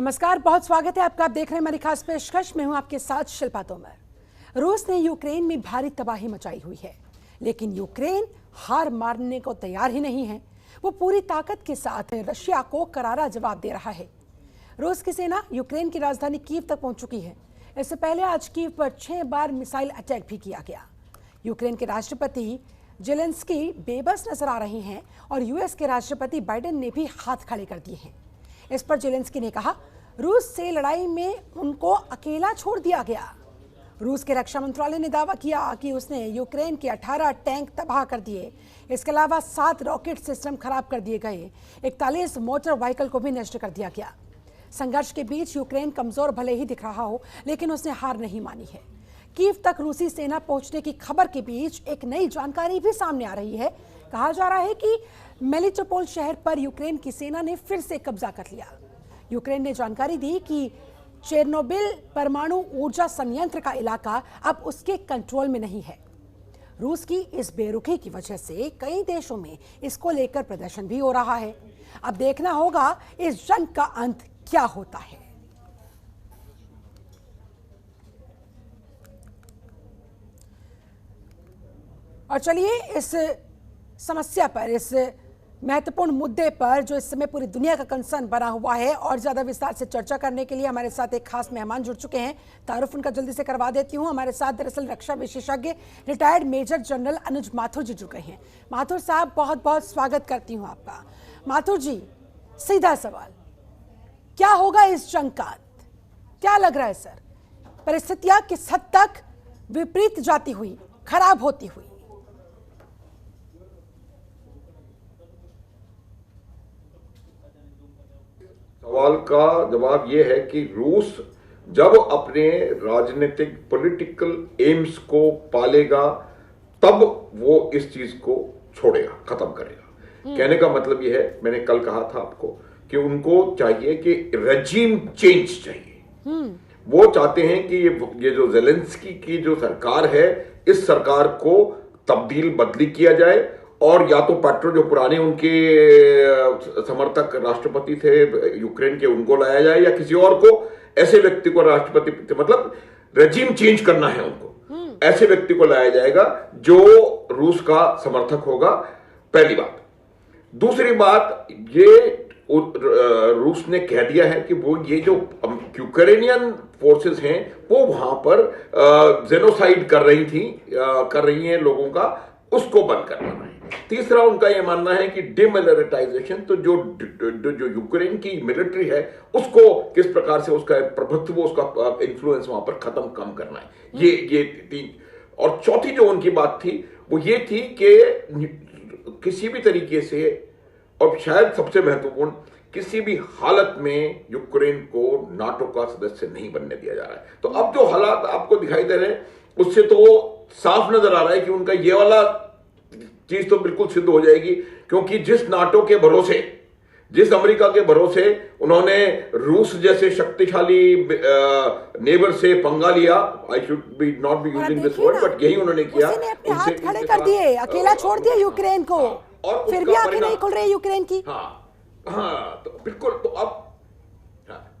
नमस्कार, बहुत स्वागत है आपका। आप देख रहे हैं हमारी खास पेशकश। मैं हूं आपके साथ शिल्पा तोमर। रूस ने यूक्रेन में भारी तबाही मचाई हुई है, लेकिन यूक्रेन हार मानने को तैयार ही नहीं है। वो पूरी ताकत के साथ रशिया को करारा जवाब दे रहा है। रूस की सेना यूक्रेन की राजधानी कीव तक पहुंच चुकी है। इससे पहले आज कीव पर 6 बार मिसाइल अटैक भी किया गया। यूक्रेन के राष्ट्रपति जेलेंस्की बेबस नजर आ रहे हैं और यूएस के राष्ट्रपति बाइडेन ने भी हाथ खड़े कर दिए हैं। इस पर जेलेंस्की ने कहा, रूस से लड़ाई में उनको अकेला छोड़ दिया गया। रूस के रक्षा मंत्रालय ने दावा किया कि उसने यूक्रेन के 18 टैंक तबाह कर दिए। इसके अलावा 7 रॉकेट सिस्टम खराब कर दिए गए। 41 मोटर व्हीकल को भी नष्ट कर दिया गया। संघर्ष के बीच यूक्रेन कमजोर भले ही दिख रहा हो, लेकिन उसने हार नहीं मानी है। कीव तक रूसी सेना पहुंचने की खबर के बीच एक नई जानकारी भी सामने आ रही है। कहा जा रहा है कि मेलिटोपोल शहर पर यूक्रेन की सेना ने फिर से कब्जा कर लिया। यूक्रेन ने जानकारी दी कि चेरनोबिल परमाणु ऊर्जा संयंत्र का इलाका अब उसके कंट्रोल में नहीं है। रूस की इस बेरुखी की वजह से कई देशों में इसको लेकर प्रदर्शन भी हो रहा है। अब देखना होगा इस जंग का अंत क्या होता है। और चलिए इस समस्या पर, इस महत्वपूर्ण मुद्दे पर जो इस समय पूरी दुनिया का कंसर्न बना हुआ है, और ज्यादा विस्तार से चर्चा करने के लिए हमारे साथ एक खास मेहमान जुड़ चुके हैं। तारुफ उनका जल्दी से करवा देती हूं। हमारे साथ दरअसल रक्षा विशेषज्ञ रिटायर्ड मेजर जनरल अनुज माथुर जी जुड़ गए हैं। माथुर साहब, बहुत बहुत स्वागत करती हूँ आपका। माथुर जी, सीधा सवाल, क्या होगा इस जंग का अंत? क्या लग रहा है सर? परिस्थितियां किस हद तक विपरीत जाती हुई, खराब होती हुई? सवाल का जवाब यह है कि रूस जब अपने राजनीतिक पॉलिटिकल एम्स को पालेगा तब वो इस चीज को छोड़ेगा, खत्म करेगा। कहने का मतलब यह है, मैंने कल कहा था आपको कि उनको चाहिए कि रेजिम चेंज चाहिए। वो चाहते हैं कि ये जो जेलेंस्की की जो सरकार है, इस सरकार को तब्दील बदली किया जाए, और या तो पेट्रो जो पुराने उनके समर्थक राष्ट्रपति थे यूक्रेन के, उनको लाया जाए, या किसी और को, ऐसे व्यक्ति को राष्ट्रपति, मतलब रेजिम चेंज करना है उनको, ऐसे व्यक्ति को लाया जाएगा जो रूस का समर्थक होगा। पहली बात। दूसरी बात, ये रूस ने कह दिया है कि वो ये जो यूक्रेनियन फोर्सेस हैं वो वहां पर जेनोसाइड कर रही हैं लोगों का, उसको बंद करवाना है। तीसरा उनका यह मानना है कि डिमिलिटराइजेशन, तो जो यूक्रेन की मिलिट्री है उसको किस प्रकार से उसका प्रभुत्व, उसका इन्फ्लुएंस वहां पर कम करना है। ये तीन। और चौथी जो उनकी बात थी वो ये थी कि किसी भी तरीके से, और शायद सबसे महत्वपूर्ण, किसी भी हालत में यूक्रेन को नाटो का सदस्य नहीं बनने दिया जा रहा है। तो अब जो हालात आपको दिखाई दे रहे हैं उससे तो साफ नजर आ रहा है कि उनका ये वाला चीज तो बिल्कुल सिद्ध हो जाएगी, क्योंकि जिस नाटो के भरोसे, जिस अमेरिका के भरोसे उन्होंने रूस जैसे शक्तिशाली नेबर से पंगा लिया, I should be not be using this word, but यही उन्होंने किया। अपने हाथ खड़े कर दिए, अकेला छोड़ दिया यूक्रेन को, और फिर भी आंखें नहीं खुल रही यूक्रेन की। हाँ, तो बिल्कुल, तो अब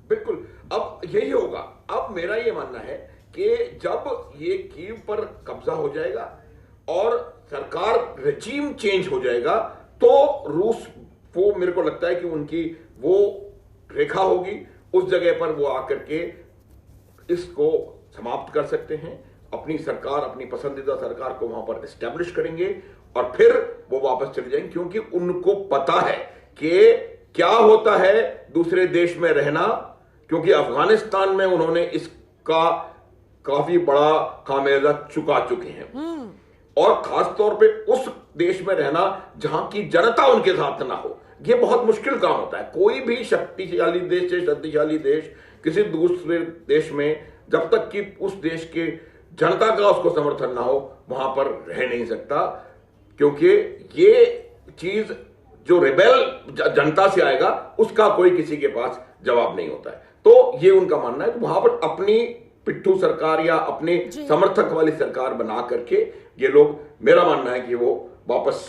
बिल्कुल अब यही होगा। अब मेरा ये मानना है कि जब ये कीव पर कब्जा हो जाएगा और सरकार रेजिम चेंज हो जाएगा, तो रूस, वो मेरे को लगता है कि उनकी वो रेखा होगी, उस जगह पर वो आकर के इसको समाप्त कर सकते हैं। अपनी सरकार, अपनी पसंदीदा सरकार को वहां पर एस्टेब्लिश करेंगे और फिर वो वापस चले जाएंगे, क्योंकि उनको पता है कि क्या होता है दूसरे देश में रहना, क्योंकि अफगानिस्तान में उन्होंने इसका काफी बड़ा खामियाजा चुका चुके हैं। और खासतौर पे उस देश में रहना जहां की जनता उनके साथ ना हो, यह बहुत मुश्किल काम होता है। कोई भी शक्तिशाली देश किसी दूसरे देश में जब तक कि उस देश के जनता का उसको समर्थन ना हो, वहां पर रह नहीं सकता, क्योंकि ये चीज जो रिबेल जनता से आएगा उसका कोई किसी के पास जवाब नहीं होता है। तो ये उनका मानना है, वहां पर अपनी पिट्ठू सरकार या अपने समर्थक वाली सरकार बना करके ये लोग, मेरा मानना है कि वो वापस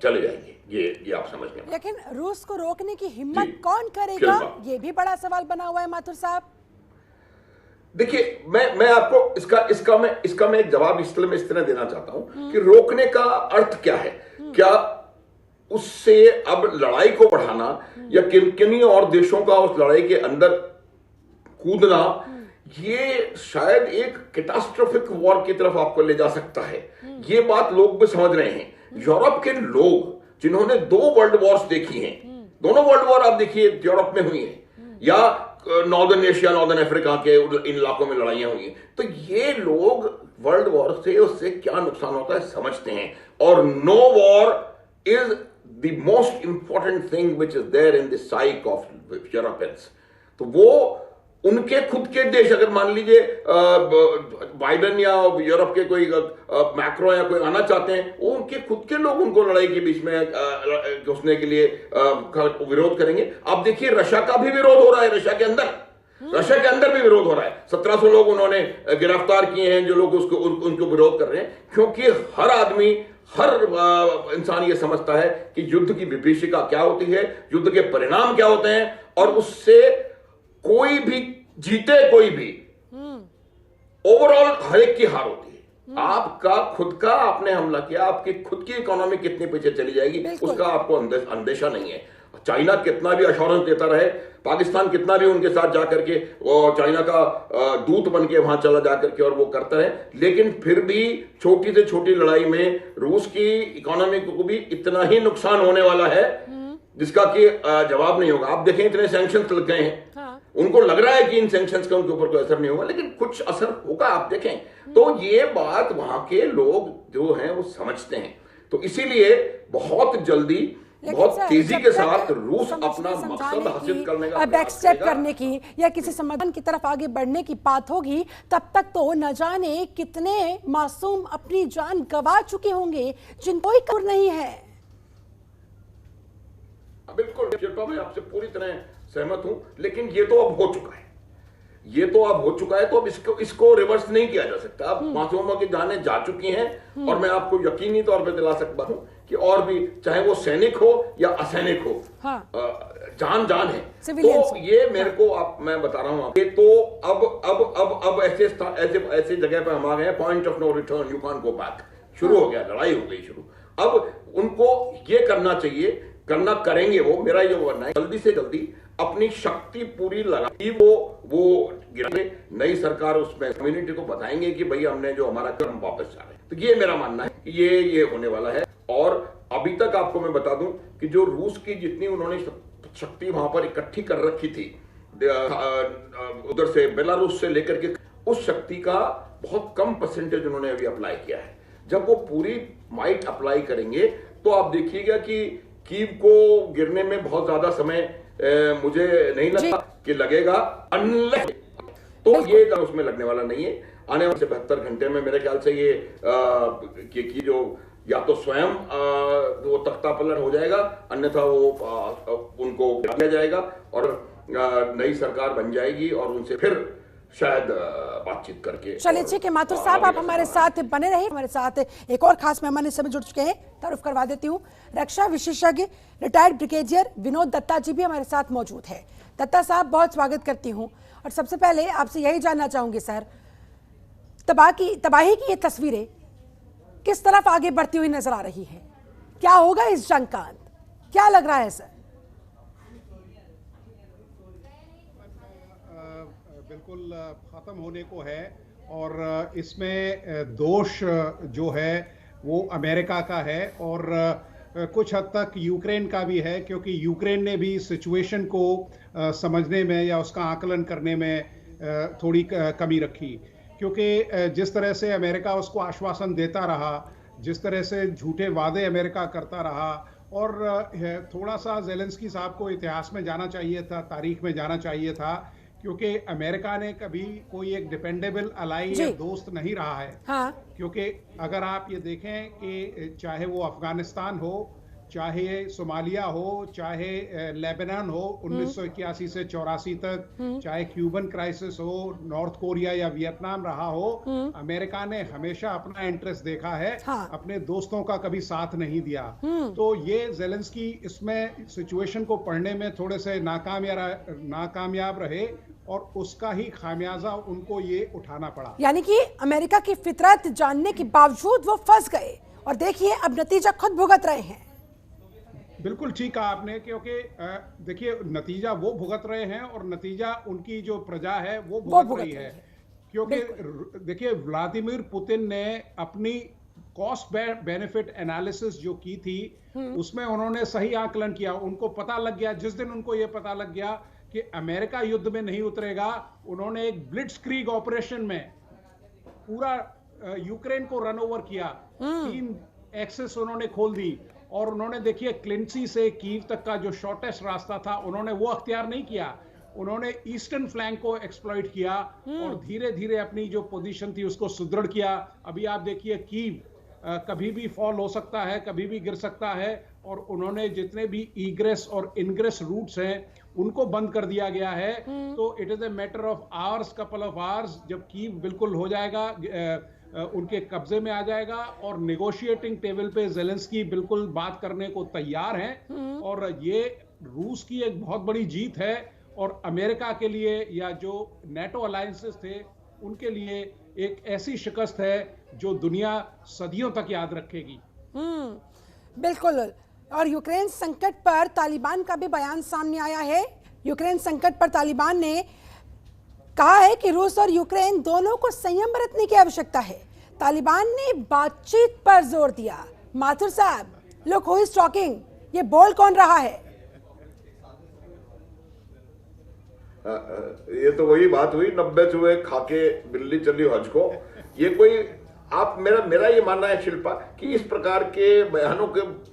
चले जाएंगे। ये आप समझ लें। लेकिन रूस को रोकने की हिम्मत जी, कौन करेगा, शिल्पा। ये भी बड़ा सवाल बना हुआ है माथुर साहब। देखिए, मैं आपको इसका मैं एक जवाब इसलिए मैं इस तरह देना चाहता हूं कि रोकने का अर्थ क्या है। क्या उससे अब लड़ाई को बढ़ाना या किन्हीं और देशों का उस लड़ाई के अंदर कूदना, ये शायद एक कैटास्ट्रोफिक वॉर की तरफ आपको ले जा सकता है। ये बात लोग भी समझ रहे हैं। यूरोप के लोग जिन्होंने 2 वर्ल्ड वॉर्स देखी हैं, दोनों वर्ल्ड वॉर आप देखिए यूरोप में हुई हैं या नॉर्दर्न एशिया, नॉर्दर्न अफ्रीका के इन इलाकों में लड़ाइयां हुई हैं, तो ये लोग वर्ल्ड वॉर से उससे क्या नुकसान होता है समझते हैं। और no war is the most important thing which is there in the psyche of Europeans. तो वो उनके खुद के देश, अगर मान लीजिए बाइडेन या यूरोप के कोई मैक्रो या कोई आना चाहते हैं, वो उनके खुद के लोग उनको लड़ाई के बीच में घुसने के लिए विरोध करेंगे। आप देखिए रशिया का भी विरोध हो रहा है, रशिया के अंदर भी विरोध हो रहा है। 1700 लोग उन्होंने गिरफ्तार किए हैं जो लोग उनको विरोध कर रहे हैं, क्योंकि हर आदमी, हर इंसान ये समझता है कि युद्ध की विभीषिका क्या होती है, युद्ध के परिणाम क्या होते हैं, और उससे कोई भी जीते कोई भी, ओवरऑल हर एक की हार होती है। आपका खुद का आपने हमला किया, आपकी खुद की इकोनॉमी कितनी पीछे चली जाएगी उसका आपको अंदेशा नहीं है। चाइना कितना भी अश्योरेंस देता रहे, पाकिस्तान कितना भी उनके साथ जाकर के और चाइना का दूत बन के वहां चला जाकर के और वो करता है, लेकिन फिर भी छोटी से छोटी लड़ाई में रूस की इकोनॉमी को भी इतना ही नुकसान होने वाला है जिसका कि जवाब नहीं होगा। आप देखें इतने सैंक्शंस लग गए हैं, उनको लग रहा है कि इन सैंक्शंस का उनके ऊपर कोई असर नहीं होगा, लेकिन कुछ असर होगा, आप देखें। तो ये बात वहां के लोग जो हैं वो समझते हैं। तो इसीलिए बहुत जल्दी, बहुत तेजी के साथ रूस अपना मकसद हासिल करने का बैकस्टेप करने की या किसी समाधान की तरफ आगे बढ़ने की बात होगी, तब तक तो न जाने कितने मासूम अपनी जान गंवा चुके होंगे जिनको कोई कसूर नहीं है। बिल्कुल शिल्पा, मैं आपसे पूरी तरह सहमत हूं, लेकिन ये तो अब हो चुका है, तो अब इसको रिवर्स नहीं किया जा सकता। अब मासूमों की जानें जा चुकी हैं, और मैं आपको यकीनी तौर पे दिला सकता हूं कि और भी, चाहे वो सैनिक हो या असैनिक हो, जान है। तो ये मेरे को मैं बता रहा हूं, ये तो अब ऐसे जगह पे हम आ गए हैं, point of no return, you can't go back. शुरू हो गया, लड़ाई हो गई शुरू। अब उनको ये करना चाहिए, करेंगे वो, मेरा ये बनना है जल्दी से जल्दी अपनी शक्ति पूरी लगाई, वो गिरे, नई सरकार उसमें कम्युनिटी को बताएंगे कि भाई हमने जो हमारा कर्म वापस जा रहे हैं। तो ये मेरा मानना है कि ये होने वाला है। और अभी तक आपको मैं बता दूं कि जो रूस की जितनी उन्होंने शक्ति वहां पर इकट्ठी कर रखी थी, उधर से बेलारूस से लेकर के, उस शक्ति का बहुत कम परसेंटेज उन्होंने अभी अप्लाई किया है। जब वो पूरी माइट अप्लाई करेंगे तो आप देखिएगा कि कीव को गिरने में बहुत ज्यादा समय मुझे नहीं लगता कि लगेगा, अनलेस तो ये उसमें लगने वाला नहीं है। आने वाले 72 घंटे में मेरे ख्याल से ये कि जो या तो स्वयं वो तख्ता पलट हो जाएगा, अन्यथा वो उनको लिया जाएगा और नई सरकार बन जाएगी और उनसे फिर शायद बातचीत करके। चलिए ठीक है माथुर साहब, आप हमारे साथ बने रहे। हमारे साथ एक और खास मेहमान इस समय जुड़ चुके हैं, तारुफ करवा देती हूँ। रक्षा विशेषज्ञ रिटायर्ड ब्रिगेडियर विनोद दत्ता जी भी हमारे साथ मौजूद है। दत्ता साहब, बहुत स्वागत करती हूँ। और सबसे पहले आपसे यही जानना चाहूंगी सर, तबाही की ये तस्वीरें किस तरफ आगे बढ़ती हुई नजर आ रही है? क्या होगा इस जंग का अंत, क्या लग रहा है सर? बिल्कुल ख़त्म होने को है, और इसमें दोष जो है वो अमेरिका का है और कुछ हद तक यूक्रेन का भी है, क्योंकि यूक्रेन ने भी सिचुएशन को समझने में या उसका आकलन करने में थोड़ी कमी रखी। क्योंकि जिस तरह से अमेरिका उसको आश्वासन देता रहा, जिस तरह से झूठे वादे अमेरिका करता रहा, और थोड़ा सा ज़ेलेंस्की साहब को इतिहास में जाना चाहिए था, तारीख में जाना चाहिए था, क्योंकि अमेरिका ने कभी कोई एक डिपेंडेबल अलाई या दोस्त नहीं रहा है। हाँ। क्योंकि अगर आप ये देखें कि चाहे वो अफगानिस्तान हो, चाहे सोमालिया हो, चाहे लेबनान हो 1981 से 84 तक, चाहे क्यूबन क्राइसिस हो, नॉर्थ कोरिया या वियतनाम रहा हो, अमेरिका ने हमेशा अपना इंटरेस्ट देखा है। हाँ। अपने दोस्तों का कभी साथ नहीं दिया। तो ये ज़ेलेंस्की इसमें सिचुएशन को पढ़ने में थोड़े से नाकामयाब रहे और उसका ही खामियाजा उनको ये उठाना पड़ा। यानी कि अमेरिका की फितरत जानने के बावजूद वो फंस गए और देखिए अब नतीजा खुद भुगत रहे हैं। बिल्कुल ठीक कहा आपने, क्योंकि देखिए नतीजा वो भुगत रहे हैं और नतीजा उनकी जो प्रजा है वो भुगत रही है। क्योंकि देखिए व्लादिमीर पुतिन ने अपनी कॉस्ट बेनिफिट एनालिसिस जो की थी उसमें उन्होंने सही आकलन किया। उनको पता लग गया, जिस दिन उनको ये पता लग गया कि अमेरिका युद्ध में नहीं उतरेगा, उन्होंने एक ब्लिट्जक्रीग ऑपरेशन में पूरा यूक्रेन को रन ओवर किया। 3 एक्सेस उन्होंने खोल दी और उन्होंने देखिए क्लिंसी से कीव तक का जो शॉर्टेस्ट रास्ता था उन्होंने वो अख्तियार नहीं किया। उन्होंने ईस्टर्न फ्लैंक को एक्सप्लॉइट किया और धीरे धीरे अपनी जो पोजीशन थी उसको सुदृढ़ किया। अभी आप देखिए कीव कभी भी फॉल हो सकता है, कभी भी गिर सकता है और उन्होंने जितने भी ईग्रेस और इनग्रेस रूट्स हैं उनको बंद कर दिया गया है। तो it is a matter of hours, couple of hours, जब कीव बिल्कुल हो जाएगा, उनके कब्जे में आ जाएगा और नेगोशिएटिंग टेबल पे ज़ेलेंस्की बिल्कुल बात करने को तैयार हैं। और ये रूस की एक बहुत बड़ी जीत है और अमेरिका के लिए या जो नेटो अलायंसेस थे उनके लिए एक ऐसी शिकस्त है जो दुनिया सदियों तक याद रखेगी। बिल्कुल। और यूक्रेन संकट पर तालिबान का भी बयान सामने आया है। यूक्रेन संकट पर तालिबान ने कहा है कि रूस और यूक्रेन दोनों को संयम बरतने की आवश्यकता है। तालिबान ने बातचीत पर जोर दिया। माथुर साहब, लुक हु इज टॉकिंग, ये बोल कौन रहा है? ये तो वही बात हुई, 90 चूहे खाके बिल्ली चली हज को। ये कोई आप मेरा ये मानना है शिल्पा कि इस प्रकार के बयानों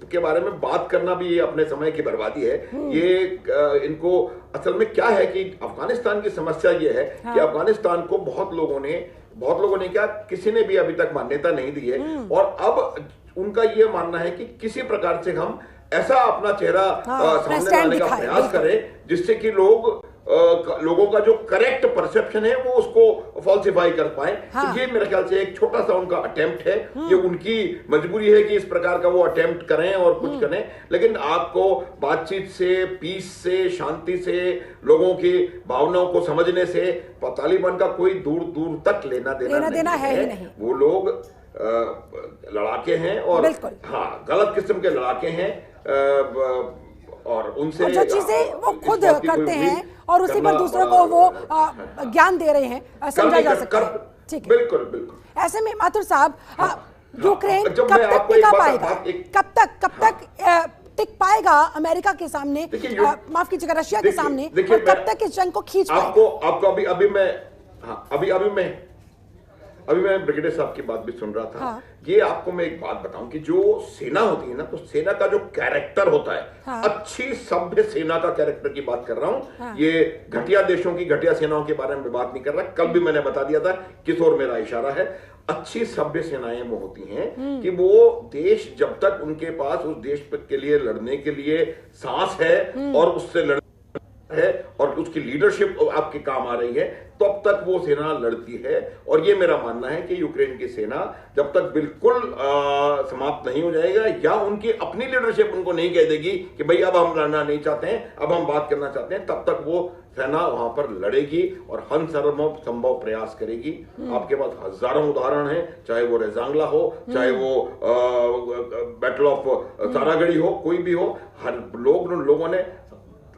के बारे में बात करना भी ये अपने समय की बर्बादी है। ये इनको असल में क्या है कि अफगानिस्तान की समस्या ये है कि अफगानिस्तान को बहुत लोगों ने क्या, किसी ने भी अभी तक मान्यता नहीं दी है। और अब उनका ये मानना है कि किसी प्रकार से हम ऐसा अपना चेहरा सामने लाने का प्रयास करें जिससे कि लोगों का जो करेक्ट परसेप्शन है वो उसको फॉल्सिफाई कर पाए। तो ये मेरे ख्याल से एक छोटा सा उनका अटेम्प्ट है। ये उनकी मजबूरी है कि इस प्रकार का वो अटेम्प्ट करें और कुछ करें। लेकिन आपको बातचीत से, पीस से, शांति से, लोगों की भावनाओं को समझने से तालिबान का कोई दूर दूर तक लेना देना है ही नहीं। वो लोग लड़ाके हैं और गलत किस्म के लड़ाके हैं और उनसे जो चीजें वो खुद करते हैं और उसी पर दूसरों को वो ज्ञान दे रहे हैं, समझा जा सकता है। ठीक है, बिल्कुल। ऐसे में माथुर साहब, यूक्रेन कब तक टिका पाएगा? कब तक टिक पाएगा अमेरिका के सामने, माफ कीजिएगा रशिया के सामने, और कब तक इस जंग को खींच पाएगा? आपको अभी मैं ब्रिगेडियर साहब की बात भी सुन रहा था। ये आपको मैं एक बात बताऊं कि जो सेना होती है ना, तो सेना का जो कैरेक्टर होता है, अच्छी सभ्य सेना का कैरेक्टर की बात कर रहा हूं। ये घटिया देशों की घटिया सेनाओं के बारे में बात नहीं कर रहा। कल भी मैंने बता दिया था किस ओर मेरा इशारा है। अच्छी सभ्य सेनाएं वो होती हैं कि वो देश जब तक उनके पास उस देश के लिए लड़ने के लिए सांस है और उससे लड़ है और उसकी लीडरशिप आपके काम आ रही है, तब तक वो सेना लड़ती है। और ये मेरा मानना है कि यूक्रेन की सेना जब तक बिल्कुल समाप्त नहीं हो जाएगा या उनकी अपनी लीडरशिप उनको नहीं कह देगी कि भाई अब हम लड़ना नहीं चाहते हैं, अब हम बात करना चाहते हैं, तब तक वो सेना वहां पर लड़ेगी और हर संभव प्रयास करेगी। आपके पास हजारों उदाहरण हैं, चाहे वो रेजांगला हो, चाहे वो बैटल ऑफ सारागढ़ी हो, कोई भी हो। हर लोगों ने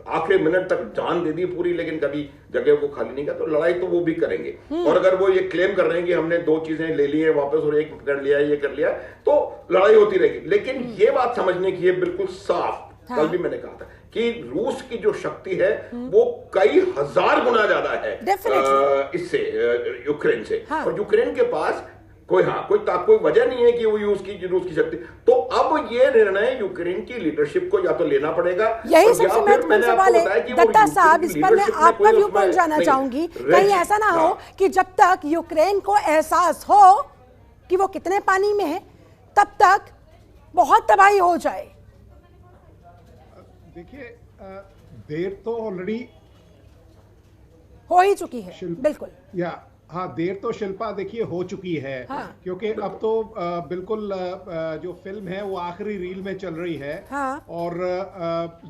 आखिरी मिनट तक जान दे दी पूरी, लेकिन कभी जगह को खाली नहीं किया। तो लड़ाई तो वो भी करेंगे। और अगर वो ये क्लेम कर रहे हैं कि हमने 2 चीजें ले ली हैं वापस और एक कर लिया, ये कर लिया, तो लड़ाई होती रहेगी। लेकिन ये बात समझने की है बिल्कुल साफ, कल भी मैंने कहा था कि रूस की जो शक्ति है वो कई हजार गुना ज्यादा है इससे, यूक्रेन से। और यूक्रेन के पास कोई वजह नहीं है कि वो रूस की शक्ति। तो अब ये निर्णय यूक्रेन की लीडरशिप को या तो लेना पड़ेगा। यही सबसे महत्वपूर्ण सवाल है दत्ता साहब, इस पर मैं आपका व्यू पॉइंट जानना चाहूंगी। कहीं ऐसा ना हो कि जब तक यूक्रेन को एहसास हो कि वो कितने पानी में है, तब तक बहुत तबाही हो जाए। देखिए, देर तो ऑलरेडी हो ही चुकी है, बिल्कुल। हाँ, देर तो शिल्पा देखिए हो चुकी है। हाँ। क्योंकि अब तो बिल्कुल जो फिल्म है वो आखिरी रील में चल रही है। हाँ। और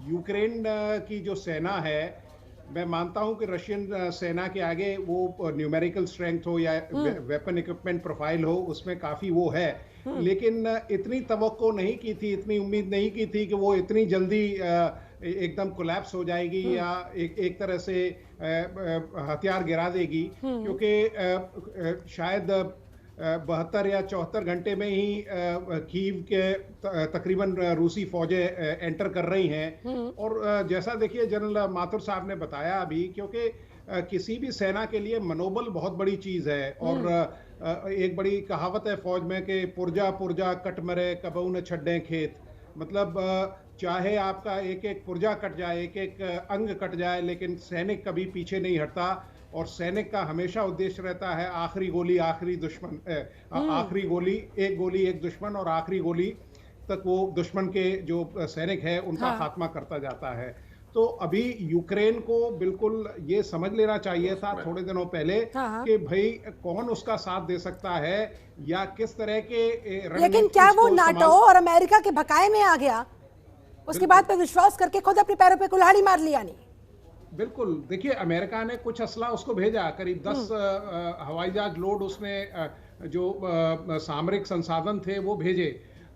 यूक्रेन की जो सेना है, मैं मानता हूं कि रशियन सेना के आगे वो न्यूमेरिकल स्ट्रेंथ हो या वेपन इक्विपमेंट प्रोफाइल हो, उसमें काफी वो है। लेकिन इतनी तवक्को नहीं की थी, इतनी उम्मीद नहीं की थी कि वो इतनी जल्दी एकदम कोलैप्स हो जाएगी या एक तरह से हथियार गिरा देगी। क्योंकि शायद 72 या 74 घंटे में ही कीव के तकरीबन रूसी फौजें एंटर कर रही हैं। और जैसा देखिए जनरल माथुर साहब ने बताया अभी, क्योंकि किसी भी सेना के लिए मनोबल बहुत बड़ी चीज है। और एक बड़ी कहावत है फौज में कि पुरजा पुरजा कट मरे कबू न छड्डे खेत। मतलब चाहे आपका एक एक पुर्जा कट जाए, एक एक अंग कट जाए, लेकिन सैनिक कभी पीछे नहीं हटता। और सैनिक का हमेशा उद्देश्य रहता है आखिरी गोली आखिरी दुश्मन, आखिरी गोली एक दुश्मन, और आखिरी गोली तक वो दुश्मन के जो सैनिक है उनका खात्मा करता जाता है। तो अभी यूक्रेन को बिल्कुल ये समझ लेना चाहिए था थोड़े दिनों पहले कि भाई कौन उसका साथ दे सकता है या किस तरह के। लेकिन क्या वो नाटो और अमेरिका के भकाए में आ गया? उसके बाद पे विश्वास करके खुद अपने पैरों पे कुल्हाड़ी मार लिया? नहीं, बिल्कुल। देखिए, अमेरिका ने कुछ असला उसको भेजा, करीब 10 हवाई जहाज लोड उसने जो सामरिक संसाधन थे वो भेजे,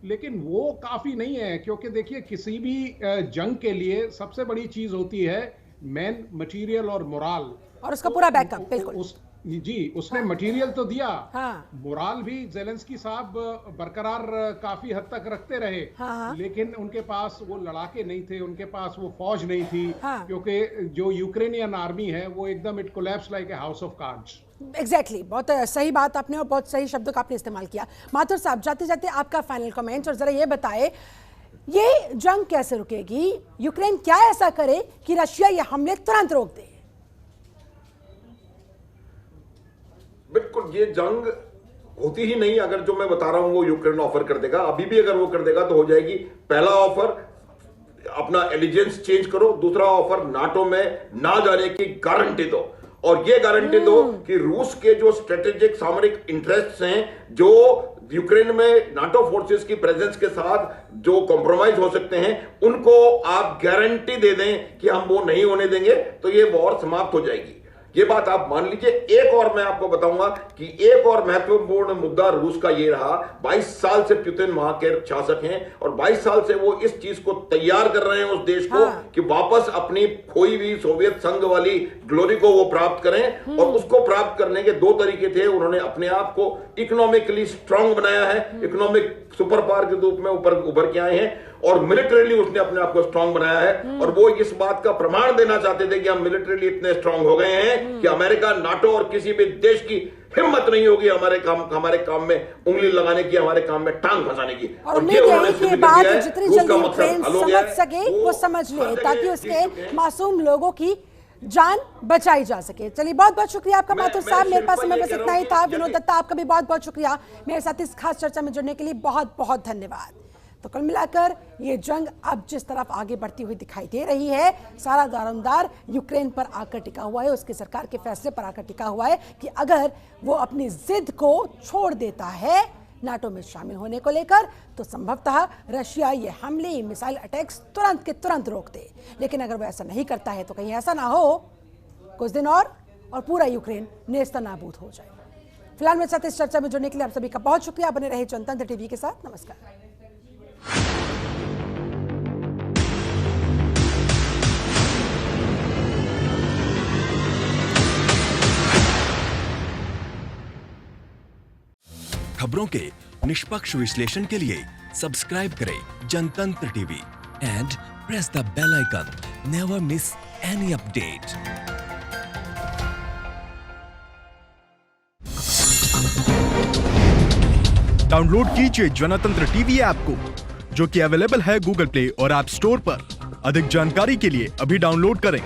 लेकिन वो काफी नहीं है। क्योंकि देखिए, किसी भी जंग के लिए सबसे बड़ी चीज होती है मैन, मटेरियल और मोराल, और उसका पूरा बैकअप। बिल्कुल जी, उसने मटेरियल तो दिया। हाँ। मोराल भी ज़ेलेंस्की साहब बरकरार काफी हद तक रखते रहे। हाँ। लेकिन उनके पास वो लड़ाके नहीं थे, उनके पास वो फौज नहीं थी। हाँ। क्योंकि जो यूक्रेनियन आर्मी है वो एकदम it collapse like a house of cards. Exactly, बहुत सही बात आपने और बहुत सही शब्दों का आपने इस्तेमाल किया। माथुर साहब, जाते जाते आपका फाइनल कमेंट, और जरा ये बताए ये जंग कैसे रुकेगी? यूक्रेन क्या ऐसा करे कि रशिया ये हमले तुरंत रोक दे? बिल्कुल, ये जंग होती ही नहीं अगर जो मैं बता रहा हूं वो यूक्रेन ऑफर कर देगा। अभी भी अगर वो कर देगा तो हो जाएगी। पहला ऑफर, अपना एलिजेंस चेंज करो। दूसरा ऑफर, नाटो में ना जाने की गारंटी दो। और ये गारंटी दो कि रूस के जो स्ट्रेटेजिक सामरिक इंटरेस्ट्स हैं, जो यूक्रेन में नाटो फोर्सेस की प्रेजेंस के साथ जो कॉम्प्रोमाइज हो सकते हैं, उनको आप गारंटी दे दें कि हम वो नहीं होने देंगे, तो ये वॉर समाप्त हो जाएगी। ये बात आप मान लीजिए। एक और मैं आपको बताऊंगा कि एक और महत्वपूर्ण मुद्दा रूस का ये रहा, 22 साल से पुतिन वहां के शासक हैं और 22 साल से वो इस चीज को तैयार कर रहे हैं उस देश को कि वापस अपनी खोई हुई सोवियत संघ वाली ग्लोरी को वो प्राप्त करें। और उसको प्राप्त करने के दो तरीके थे। उन्होंने अपने आप को इकोनॉमिकली स्ट्रांग बनाया है, इकोनॉमिक सुपर पावर के रूप में ऊपर उभर के आए हैं, और मिलिटरीली उसने अपने आप को स्ट्रांग बनाया है। और वो इस बात का प्रमाण देना चाहते थे कि हम मिलिटरीली इतने स्ट्रांग हो गए हैं कि अमेरिका, नाटो और किसी भी देश की हिम्मत नहीं होगी हमारे काम में उंगली लगाने की, हमारे काम में टांग फंसाने की। और उम्मीद है कि बात जितनी जल्दी यूक्रेन समझ सके वो समझ ले, ताकि उसके मासूम लोगों की जान बचाई जा सके। चलिए, बहुत बहुत शुक्रिया आपका माथुर साहब। मेरे पास समय बस इतना ही था। विनोद दत्ता, आपका भी बहुत बहुत शुक्रिया मेरे साथ इस खास चर्चा में जुड़ने के लिए। बहुत बहुत धन्यवाद। तो कुल मिलाकर ये जंग अब जिस तरफ आगे बढ़ती हुई दिखाई दे रही है, सारा दारोमदार यूक्रेन पर आकर टिका हुआ है, उसके सरकार के फैसले पर आकर टिका हुआ है कि अगर वो अपनी जिद को छोड़ देता है नाटो में शामिल होने को लेकर, तो संभवतः रशिया ये हमले, ये मिसाइल अटैक्स तुरंत के तुरंत रोक दे। लेकिन अगर वो ऐसा नहीं करता है तो कहीं ऐसा ना हो कुछ दिन और पूरा यूक्रेन नेस्तनाबूद हो जाए। फिलहाल मेरे साथ इस चर्चा में जुड़ने के लिए आप सभी का बहुत शुक्रिया। बने रहे जनतंत्र टीवी के साथ। नमस्कार। खबरों के निष्पक्ष विश्लेषण के लिए सब्सक्राइब करें Jantantra TV and press the bell icon. Never miss any update. Download कीजिए जनतंत्र टीवी ऐप को, जो कि अवेलेबल है गूगल प्ले और ऐप स्टोर पर। अधिक जानकारी के लिए अभी डाउनलोड करें।